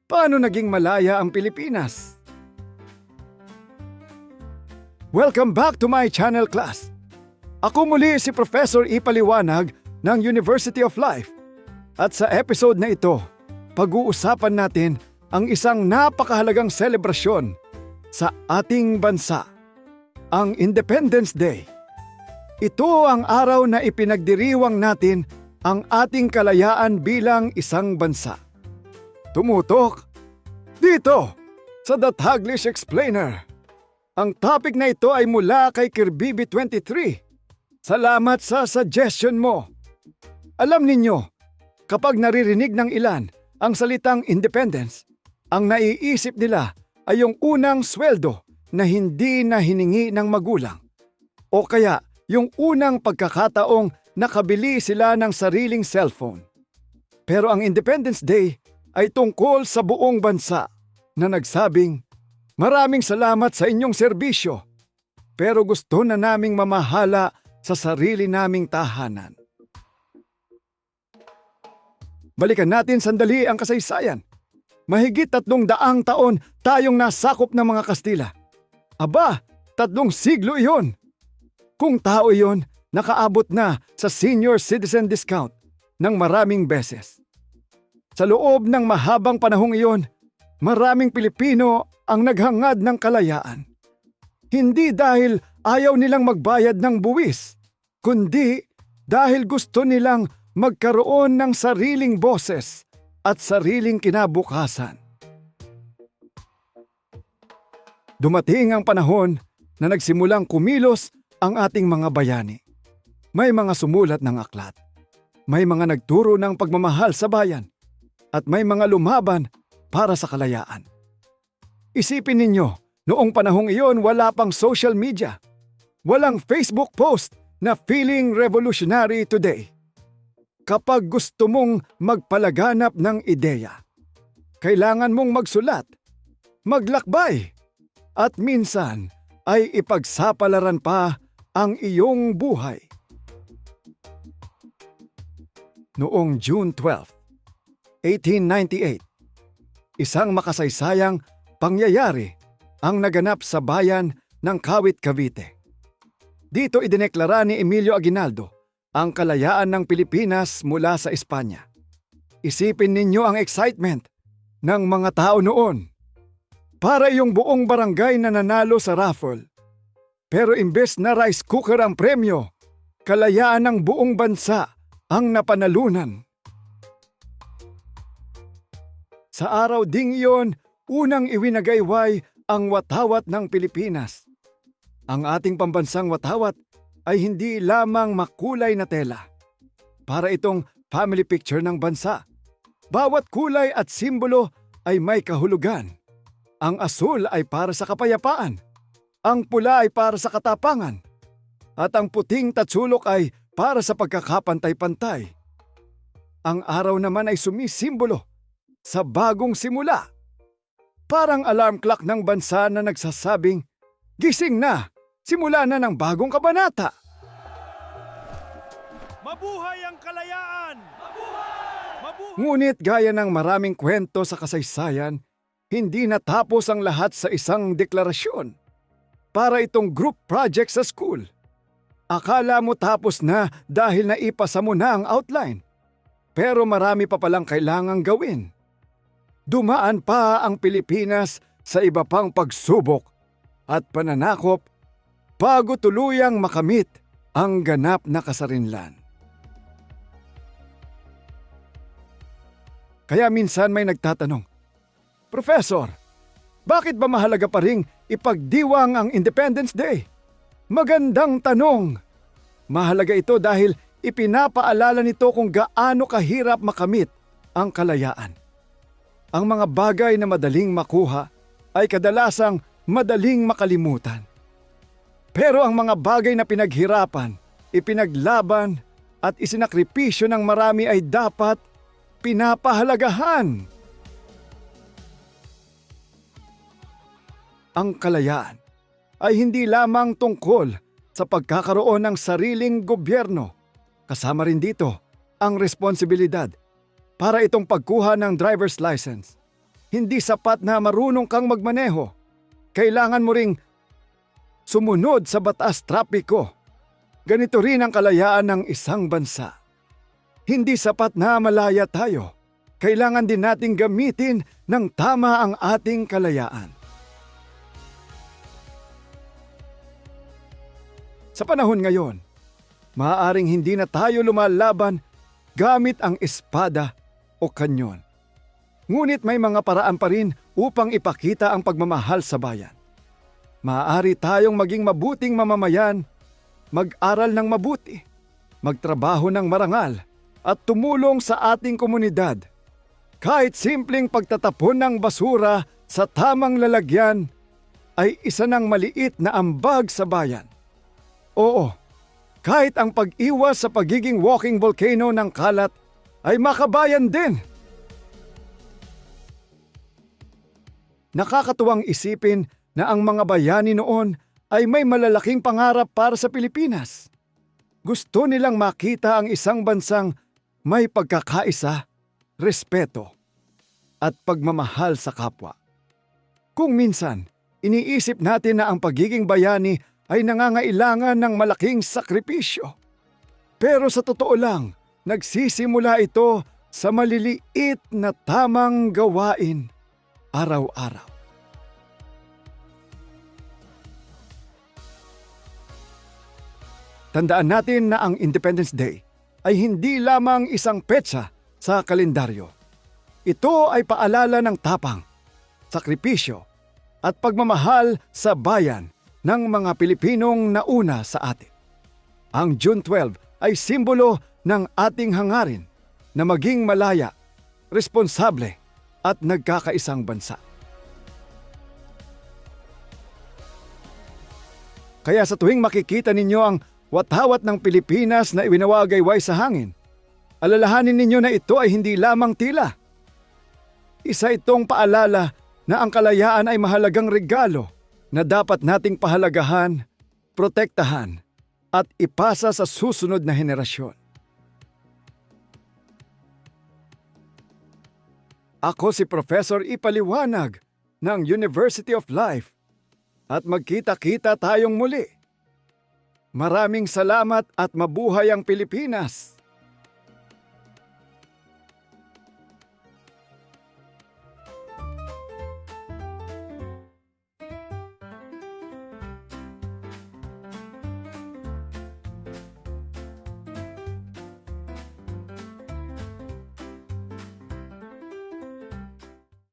Paano naging malaya ang Pilipinas? Welcome back to my channel, class. Ako muli si Professor Ipaliwanag ng University of Life. At sa episode na ito, pag-uusapan natin ang isang napakahalagang selebrasyon sa ating bansa, ang Independence Day. Ito ang araw na ipinagdiriwang natin ang ating kalayaan bilang isang bansa. Tumutok dito sa The Taglish Explainer. Ang topic na ito ay mula kay Kirbibi23. Salamat sa suggestion mo. Alam ninyo, kapag naririnig ng ilan ang salitang independence, ang naiisip nila ay yung unang sweldo na hindi na hiningi ng magulang. O kaya yung unang pagkakataong nakabili sila ng sariling cellphone. Pero ang Independence Day ay tungkol sa buong bansa na nagsabing, "Maraming salamat sa inyong serbisyo, pero gusto na naming mamahala sa sarili naming tahanan." Balikan natin sandali ang kasaysayan. Mahigit 300 taon tayong nasakop ng mga Kastila. Aba, 3 siglo iyon. Kung tao iyon, nakaabot na sa senior citizen discount ng maraming beses. Sa loob ng mahabang panahong iyon, maraming Pilipino ang naghangad ng kalayaan. Hindi dahil ayaw nilang magbayad ng buwis, kundi dahil gusto nilang magkaroon ng sariling boses at sariling kinabukasan. Dumating ang panahon na nagsimulang kumilos ang ating mga bayani. May mga sumulat ng aklat, may mga nagturo ng pagmamahal sa bayan, at may mga lumaban para sa kalayaan. Isipin ninyo, noong panahong iyon wala pang social media. Walang Facebook post na feeling revolutionary today. Kapag gusto mong magpalaganap ng ideya, kailangan mong magsulat, maglakbay, at minsan ay ipagsapalaran pa ang iyong buhay. Noong June 12, 1898, isang makasaysayang pangyayari ang naganap sa bayan ng Kawit, Cavite. Dito idineklara ni Emilio Aguinaldo ang kalayaan ng Pilipinas mula sa Espanya. Isipin ninyo ang excitement ng mga tao noon. Para yung buong barangay na nanalo sa raffle. Pero imbes na rice cooker ang premyo, kalayaan ng buong bansa ang napanalunan. Sa araw ding iyon, unang iwinagayway ang watawat ng Pilipinas. Ang ating pambansang watawat ay hindi lamang makulay na tela. Para itong family picture ng bansa. Bawat kulay at simbolo ay may kahulugan. Ang asul ay para sa kapayapaan. Ang pula ay para sa katapangan. At ang puting tatsulok ay para sa pagkakapantay-pantay. Ang araw naman ay sumisimbolo sa bagong simula. Parang alarm clock ng bansa na nagsasabing, "Gising na! Simula na ng bagong kabanata!" Mabuhay ang kalayaan! Mabuhay! Ngunit gaya ng maraming kwento sa kasaysayan, hindi natapos ang lahat sa isang deklarasyon. Para itong group project sa school. Akala mo tapos na dahil naipasa mo na ang outline. Pero marami pa palang kailangang gawin. Dumaan pa ang Pilipinas sa iba pang pagsubok at pananakop bago tuluyang makamit ang ganap na kasarinlan. Kaya minsan may nagtatanong, "Professor, bakit ba mahalaga pa ring ipagdiwang ang Independence Day?" Magandang tanong. Mahalaga ito dahil ipinapaalala nito kung gaano kahirap makamit ang kalayaan. Ang mga bagay na madaling makuha ay kadalasang madaling makalimutan. Pero ang mga bagay na pinaghirapan, ipinaglaban at isinakripisyo ng marami ay dapat pinapahalagahan. Ang kalayaan ay hindi lamang tungkol sa pagkakaroon ng sariling gobyerno. Kasama rin dito ang responsibilidad para itong pagkuha ng driver's license. Hindi sapat na marunong kang magmaneho. Kailangan mo ring sumunod sa batas trapiko. Ganito rin ang kalayaan ng isang bansa. Hindi sapat na malaya tayo. Kailangan din nating gamitin ng tama ang ating kalayaan. Sa panahon ngayon, maaaring hindi na tayo lumalaban gamit ang espada o kanyon. Ngunit may mga paraan pa rin upang ipakita ang pagmamahal sa bayan. Maaari tayong maging mabuting mamamayan, mag-aral ng mabuti, magtrabaho ng marangal, at tumulong sa ating komunidad. Kahit simpleng pagtatapon ng basura sa tamang lalagyan ay isa ng maliit na ambag sa bayan. Oo, kahit ang pag-iwas sa pagiging walking volcano ng kalat ay makabayan din. Nakakatuwang isipin na ang mga bayani noon ay may malalaking pangarap para sa Pilipinas. Gusto nilang makita ang isang bansang may pagkakaisa, respeto, at pagmamahal sa kapwa. Kung minsan, iniisip natin na ang pagiging bayani ay nangangailangan ng malaking sakripisyo. Pero sa totoo lang, nagsisimula ito sa maliliit na tamang gawain araw-araw. Tandaan natin na ang Independence Day ay hindi lamang isang petsa sa kalendaryo. Ito ay paalala ng tapang, sakripisyo at pagmamahal sa bayan ng mga Pilipinong nauna sa atin. Ang June 12 ay simbolo ng ating hangarin na maging malaya, responsable at nagkakaisang bansa. Kaya sa tuwing makikita ninyo ang watawat ng Pilipinas na iwinawagayway sa hangin, alalahanin ninyo na ito ay hindi lamang tila. Isa itong paalala na ang kalayaan ay mahalagang regalo na dapat nating pahalagahan, protektahan, at ipasa sa susunod na henerasyon. Ako si Professor Ipaliwanag ng University of Life at magkita-kita tayong muli. Maraming salamat at mabuhay ang Pilipinas!